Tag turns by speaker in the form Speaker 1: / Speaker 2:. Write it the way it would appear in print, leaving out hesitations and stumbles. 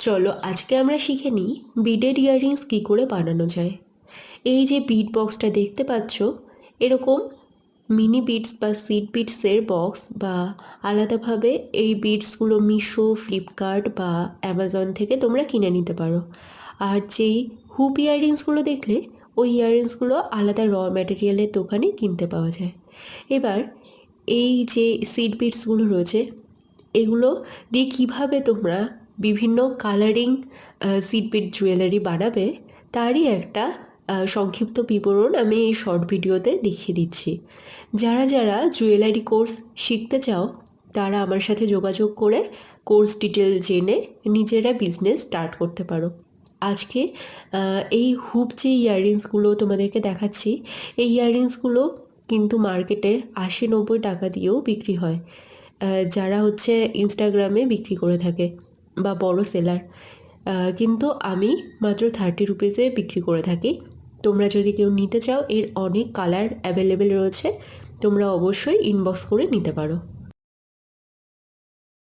Speaker 1: চলো আজকে আমরা শিখে নিই বিডেড ইয়াররিংস কী করে বানানো যায়। এই যে বিড বক্সটা দেখতে পাচ্ছ, এরকম মিনি বিডস বা সিড বিডসের বক্স বা আলাদাভাবে এই বিডসগুলো মিশো, ফ্লিপকার্ট বা অ্যামাজন থেকে তোমরা কিনে নিতে পারো। আর যেই হুপ ইয়াররিংসগুলো দেখলে, ওই ইয়াররিংসগুলো আলাদা র ম্যাটেরিয়ালের দোকানে কিনতে পাওয়া যায়। এবার এই যে সিড বিডসগুলো রয়েছে, এগুলো দিয়ে কীভাবে তোমরা বিভিন্ন কালারিং সিড বিড জুয়েলারি বানাবে, তারই একটা সংক্ষিপ্ত বিবরণ আমি এই শর্ট ভিডিওতে দেখিয়ে দিচ্ছি। যারা যারা জুয়েলারি কোর্স শিখতে চাও, তারা আমার সাথে যোগাযোগ করে কোর্স ডিটেল জেনে নিজেরা বিজনেস স্টার্ট করতে পারো। আজকে এই হুপ যে ইয়াররিংসগুলো তোমাদেরকে দেখাচ্ছি, এই ইয়াররিংসগুলো কিন্তু মার্কেটে ৮০-৯০ টাকা দিয়েও বিক্রি হয়, যারা হচ্ছে ইনস্টাগ্রামে বিক্রি করে থাকে বা বড় সেলার। কিন্তু আমি মাত্র 30 রুপিসে বিক্রি করে থাকি। তোমরা যদি কেউ নিতে চাও, এর অনেক কালার অ্যাভেলেবেল রয়েছে, তোমরা অবশ্যই ইনবক্স করে নিতে পারো।